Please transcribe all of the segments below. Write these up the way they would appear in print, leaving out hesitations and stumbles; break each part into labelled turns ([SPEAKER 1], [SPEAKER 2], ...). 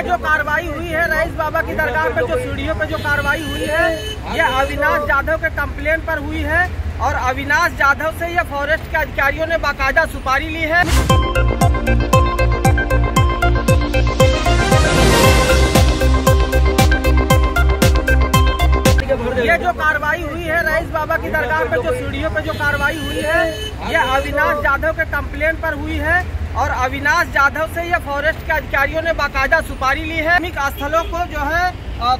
[SPEAKER 1] ये जो कार्रवाई हुई है रईस बाबा की दरगाह पे, जो सीढ़ियों पे जो कार्रवाई हुई है, ये अविनाश जाधव के कंप्लेन पर हुई है। और अविनाश जाधव से ये फॉरेस्ट के अधिकारियों ने बाकायदा सुपारी ली है। ये जो कार्रवाई हुई है रईस बाबा की दरगाह पे, जो सीढ़ियों पे जो कार्रवाई हुई है, ये अविनाश जाधव के कंप्लेन पर हुई है। और अविनाश जाधव से ये फॉरेस्ट के अधिकारियों ने बाकायदा सुपारी ली है। धार्मिक स्थलों को जो है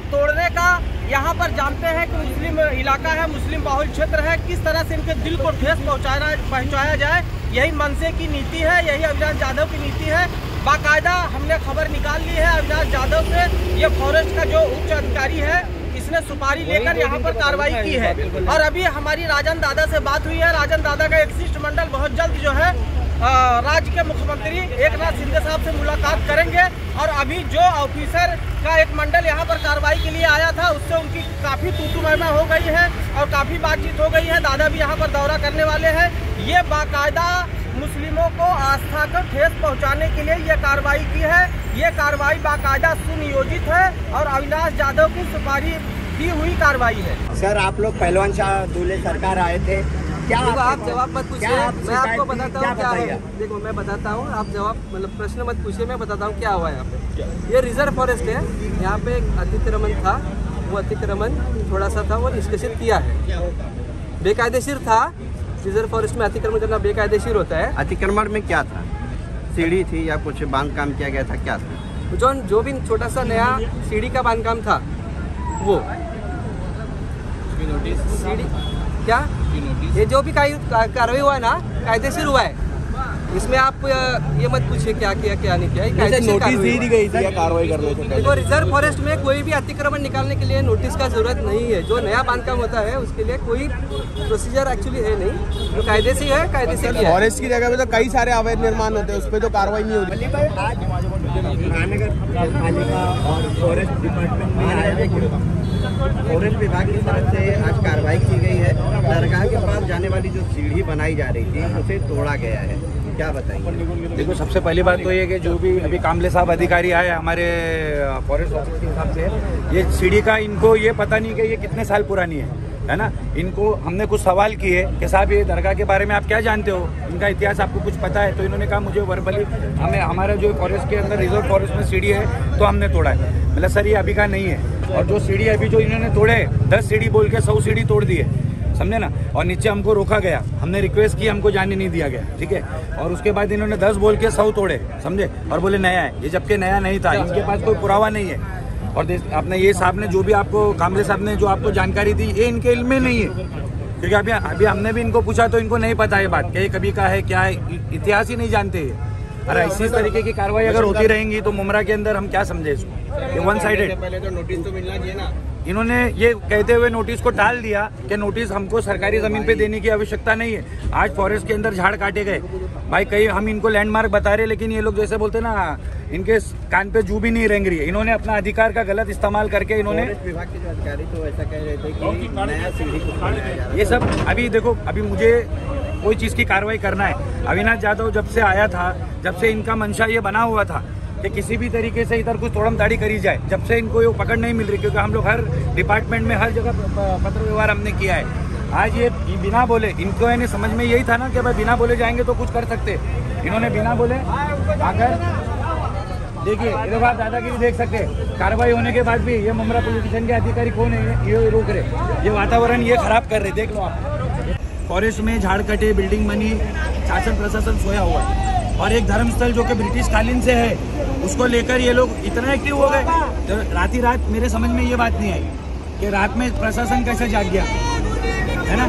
[SPEAKER 1] तोड़ने का, यहाँ पर जानते हैं कि मुस्लिम इलाका है, मुस्लिम बहुल क्षेत्र है, किस तरह से इनके दिल को ठेस पहुँचाया जाए, यही मनसे की नीति है, यही अविनाश जाधव की नीति है। बाकायदा हमने खबर निकाल ली है अविनाश जाधव से। ये फॉरेस्ट का जो उच्च अधिकारी है, इसने सुपारी लेकर यहाँ पर कार्रवाई की है। और अभी हमारी राजन दादा से बात हुई है। राजन दादा का एक शिष्टमंडल बहुत जल्द जो है राज्य के मुख्यमंत्री एकनाथ शिंदे साहब से मुलाकात करेंगे। और अभी जो ऑफिसर का एक मंडल यहाँ पर कार्रवाई के लिए आया था, उससे उनकी काफ़ी तूतू महमा हो गई है और काफ़ी बातचीत हो गई है। दादा भी यहाँ पर दौरा करने वाले हैं। ये बाकायदा मुस्लिमों को आस्था को ठेस पहुँचाने के लिए ये कार्रवाई की है। ये कार्रवाई बाकायदा सुनियोजित है और अविनाश जाधव की सुपारी दी हुई कार्रवाई है।
[SPEAKER 2] सर, आप लोग पहलवान शाह दूल्हे सरकार आए थे, क्या
[SPEAKER 3] आप जवाब मत पूछिए, मैं आपको बताता हूँ क्या है। देखो मैं बताता हूँ, आप जवाब मतलब प्रश्न मत पूछिए, मैं बताता हूँ क्या हुआ है यहाँ पे। ये रिजर्व फॉरेस्ट है, यहाँ पे एक अतिक्रमण था, वो अतिक्रमण थोड़ा सा था, वो निष्कासित किया है। बेकायदेशीर था, रिजर्व फॉरेस्ट में अतिक्रमण करना बेकायदेशीर होता है।
[SPEAKER 2] अतिक्रमण में क्या था? सीढ़ी थी या कुछ बांधकाम किया गया था, क्या था?
[SPEAKER 3] जो भी छोटा सा नया सीढ़ी का बांधकाम था, वो सीढ़ी क्या, ये जो भी कार्रवाई हुआ है ना, कायदेशीर हुआ है। इसमें आप ये मत पूछिए क्या किया क्या नहीं किया।
[SPEAKER 2] नोटिस दी गई थी कार्रवाई करने से?
[SPEAKER 3] देखो, रिजर्व फॉरेस्ट में कोई भी अतिक्रमण निकालने के लिए नोटिस का जरूरत नहीं है। जो नया बांधकाम होता है उसके लिए कोई प्रोसीजर एक्चुअली है नहीं, जो कायदे से है, कायदे से किया है।
[SPEAKER 4] फॉरेस्ट की जगह पे तो कई सारे अवैध निर्माण होते हैं, उस पर तो कार्रवाई नहीं होती।
[SPEAKER 2] आज महानगर पालिका और फॉरेस्ट डिपार्टमेंट में फॉरेस्ट विभाग की तरफ से आज कार्रवाई की गई है। दरगाह के पास जाने वाली जो सीढ़ी बनाई जा रही थी, उसे तोड़ा गया है, क्या बताइए?
[SPEAKER 5] देखो, सबसे पहली बात तो ये कि जो भी अभी कामले साहब अधिकारी आए हमारे फॉरेस्ट ऑफिस के हिसाब से, ये सीढ़ी का इनको ये पता नहीं कि ये कितने साल पुरानी है ना। इनको हमने कुछ सवाल किए कि साहब ये दरगाह के बारे में आप क्या जानते हो, इनका इतिहास आपको कुछ पता है? तो इन्होंने कहा मुझे वर्बली, हमें हमारा जो फॉरेस्ट के अंदर रिजर्व फॉरेस्ट में सीढ़ी है तो हमने तोड़ा है। मतलब सर ये अभी का नहीं है। और जो सीढ़ी अभी जो इन्होंने तोड़े, 10 सीढ़ी बोल के 100 सीढ़ी तोड़ दी है, समझे ना। और नीचे हमको रोका गया, हमने रिक्वेस्ट की, हमको जाने नहीं दिया गया, ठीक है। और उसके बाद इन्होंने 10 बोल के 100 तोड़े, समझे, और बोले नया है ये, जबकि नया नहीं था। इनके पास कोई पुरावा नहीं है। और आपने ये साहब ने जो भी आपको, कामले साहब ने जो आपको जानकारी दी, ये इनके इल्म में नहीं है। क्योंकि अभी हमने भी इनको पूछा तो इनको नहीं पता ये बात कि ये कभी का है, क्या है, इतिहास ही नहीं जानते। और इसी तरीके की कार्रवाई अगर होती रहेंगी तो मुमरा के अंदर हम क्या समझे इसको, ये वन साइडेड।
[SPEAKER 4] पहले तो नोटिस तो मिलना चाहिए ना।
[SPEAKER 5] इन्होंने ये कहते हुए नोटिस को टाल दिया कि नोटिस हमको सरकारी जमीन पे देने की आवश्यकता नहीं है। आज फॉरेस्ट के अंदर झाड़ काटे गए भाई, कई हम इनको लैंडमार्क बता रहे, लेकिन ये लोग जैसे बोलते ना, इनके कान पे जू भी नहीं रेंग रही है। इन्होंने अपना अधिकार का गलत इस्तेमाल करके इन्होंने,
[SPEAKER 2] विभाग के जो अधिकारी तो ऐसा कह रहे थे कि नया सीढ़ी को तोड़ा जा रहा है।
[SPEAKER 5] ये सब अभी देखो, अभी मुझे कोई चीज़ की कार्रवाई करना है। अविनाश जाधव जब से आया था, जब से इनका मंशा ये बना हुआ था कि किसी भी तरीके से इधर कुछ तोड़म ताड़ी करी जाए, जब से इनको ये पकड़ नहीं मिल रही, क्योंकि हम लोग हर डिपार्टमेंट में हर जगह पत्र व्यवहार हमने किया है। आज ये बिना बोले, इनको यानी समझ में यही था ना कि भाई बिना बोले जाएंगे तो कुछ कर सकते। इन्होंने बिना बोले आकर, देखिए इधर बात दादागिरी देख सकते हैं। कार्रवाई होने के बाद भी ये मुमरा पुलिस स्टेशन के अधिकारी कौन है, ये रोक रहे, ये वातावरण ये खराब कर रहे। देख लो आप, फॉरेस्ट में झाड़ कटे, बिल्डिंग बनी, शासन प्रशासन सोया हुआ है। और एक धर्मस्थल जो कि ब्रिटिश कालीन से है, उसको लेकर ये लोग इतना एक्टिव हो गए। तो रात ही रात मेरे समझ में ये बात नहीं आई कि रात में प्रशासन कैसे जाग गया, है ना।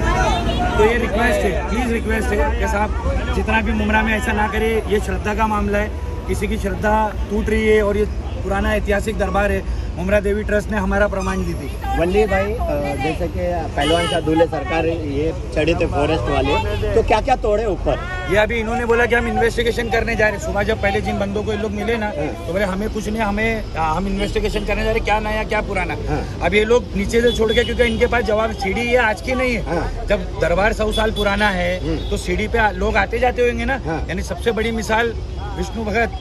[SPEAKER 5] तो ये रिक्वेस्ट है, प्लीज़ रिक्वेस्ट है कि साहब जितना भी मुमरा में ऐसा ना करे। ये श्रद्धा का मामला है, किसी की श्रद्धा टूट रही है और ये पुराना ऐतिहासिक दरबार है। मुमरा देवी ट्रस्ट ने हमारा प्रमाण दी थी।
[SPEAKER 2] वल्ली भाई, जैसे कि पहलवान शाह दूल्हे सरकार ये चढ़े थे फॉरेस्ट वाले, तो क्या क्या तोड़े ऊपर?
[SPEAKER 5] ये अभी इन्होंने बोला कि हम इन्वेस्टिगेशन करने जा रहे हैं। सुबह जब पहले जिन बंदों को ये लोग मिले ना, तो बोले हमें कुछ नहीं, हम इन्वेस्टिगेशन करने जा रहे हैं, क्या नया क्या पुराना। अब ये लोग नीचे से छोड़ के, क्योंकि इनके पास जवाब, सीढ़ी ये आज की नहीं है। जब दरबार 100 साल पुराना है तो सीढ़ी पे लोग आते जाते होंगे ना। यानी सबसे बड़ी मिसाल विष्णु भगत,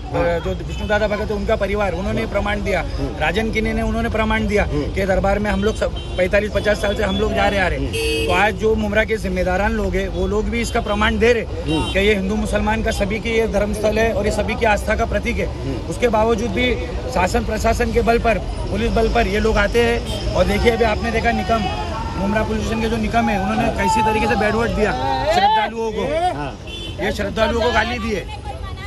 [SPEAKER 5] जो विष्णु दादा भगत है उनका परिवार, उन्होंने प्रमाण दिया। राजन किन्नी ने उन्होंने प्रमाण दिया कि दरबार में हम लोग 45-50 साल से हम लोग जा रहे आ रहे। तो आज जो मुमरा के जिम्मेदारान लोग हैं वो लोग भी इसका प्रमाण दे रहे कि ये हिंदू मुसलमान का सभी की ये धर्मस्थल है और ये सभी की आस्था का प्रतीक है। उसके बावजूद भी शासन प्रशासन के बल पर, पुलिस बल पर ये लोग आते हैं। और देखिए अभी आपने देखा निकम, मुमरा पुलिस स्टेशन के जो निकम है उन्होंने कैसी तरीके से बैड वर्ड दिया श्रद्धालुओं को। ये श्रद्धालुओं को गाली दिए,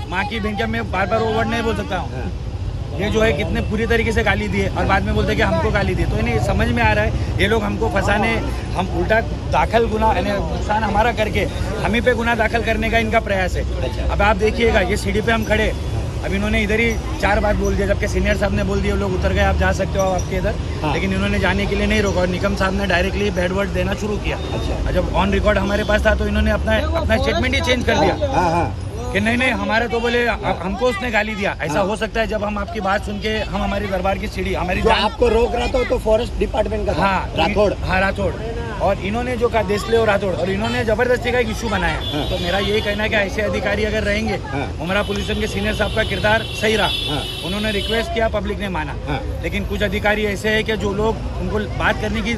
[SPEAKER 5] माँ की बहन, मैं बार बार वो वर्ड नहीं बोल सकता हूँ। ये जो है कितने पूरी तरीके से गाली दिए और बाद में बोलते हैं कि हमको गाली दिए। तो इन्हें समझ में आ रहा है ये लोग हमको फंसाने, हम उल्टा दाखिल गुना नुकसान हमारा करके हम ही पे गुना दाखिल करने का इनका प्रयास है। अब आप देखिएगा ये सीढ़ी पे हम खड़े, अब इन्होंने इधर ही 4 बार बोल दिया, जबकि सीनियर साहब ने बोल दिया लोग उतर गए, आप जा सकते हो आपके इधर। लेकिन इन्होंने जाने के लिए नहीं रोका और निकम साहब ने डायरेक्टली बैड वर्ड देना शुरू किया। जब ऑन रिकॉर्ड हमारे पास था तो इन्होंने अपना स्टेटमेंट ही चेंज कर दिया कि नहीं हमारे तो बोले हमको उसने गाली दिया। ऐसा हो सकता है जब हम आपकी बात सुन के हम हमारी दरबार की सीढ़ी हमारी
[SPEAKER 2] आपको रोक रहा था तो फॉरेस्ट डिपार्टमेंट का
[SPEAKER 5] राठौड़ और इन्होंने जो कहा देसले और राठौड़, और इन्होंने जबरदस्ती का एक इशू बनाया। तो मेरा यही कहना है कि ऐसे अधिकारी अगर रहेंगे, उमरा पुलिस स्टेशन के सीनियर साहब का किरदार सही रहा, उन्होंने रिक्वेस्ट किया, पब्लिक ने माना। लेकिन कुछ अधिकारी ऐसे है कि जो लोग उनको बात करने की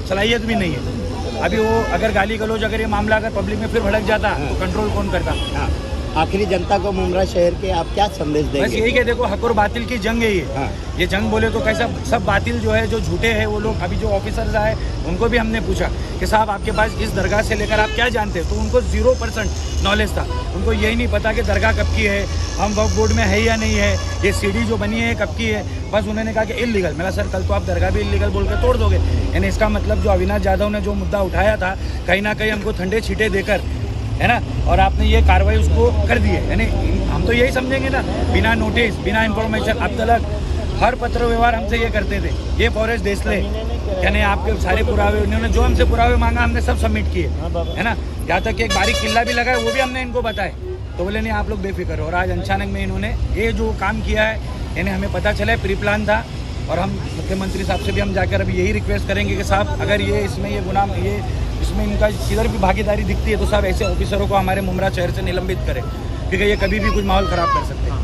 [SPEAKER 5] सलाहियत भी नहीं है। अभी वो अगर गाली गलौज अगर ये मामला अगर पब्लिक में फिर भड़क जाता तो कंट्रोल कौन करता।
[SPEAKER 2] आखिरी जनता को मुमरा शहर के आप क्या संदेश देंगे?
[SPEAKER 5] बस यही कि देखो हक और बातिल की जंग है ये जंग बोले तो कैसा, सब बातिल जो है जो झूठे हैं वो लोग। अभी जो ऑफिसर्स आए उनको भी हमने पूछा कि साहब आपके पास इस दरगाह से लेकर आप क्या जानते हैं, तो उनको 0% नॉलेज था। उनको यही नहीं पता कि दरगाह कब की है, हम वक्फ बोर्ड में है या नहीं है, ये सीढ़ी जो बनी है कब की है। बस उन्होंने कहा कि इल्लीगल। मेरा सर कल तो आप दरगाह भी इल्लीगल बोल के तोड़ दोगे। यानी इसका मतलब जो अविनाश यादव ने जो मुद्दा उठाया था कहीं ना कहीं हमको ठंडे छींटे देकर, है ना, और आपने ये कार्रवाई उसको कर दी है। यानी हम तो यही समझेंगे ना, बिना नोटिस बिना इन्फॉर्मेशन अब तक हर पत्र व्यवहार हमसे ये करते थे। ये फॉरेस्ट देसले यानी आपके सारे पुरावे, उन्होंने जो हमसे पुरावे मांगा हमने सब सबमिट किए, है ना। यहाँ तक कि एक बारीक किल्ला भी लगा है वो भी हमने इनको बताए। तो बोले नहीं आप लोग बेफिक्र हो। और आज अचानक में इन्होंने ये जो काम किया है, यानी हमें पता चला है प्री प्लान था। और हम मुख्यमंत्री साहब से भी हम जाकर अभी यही रिक्वेस्ट करेंगे कि साहब अगर ये इसमें ये गुनाह ये इसमें इनका किधर भी भागीदारी दिखती है तो साहब ऐसे ऑफिसरों को हमारे मुमरा शहर से निलंबित करें, क्योंकि ये कभी भी कुछ माहौल खराब कर सकते हैं।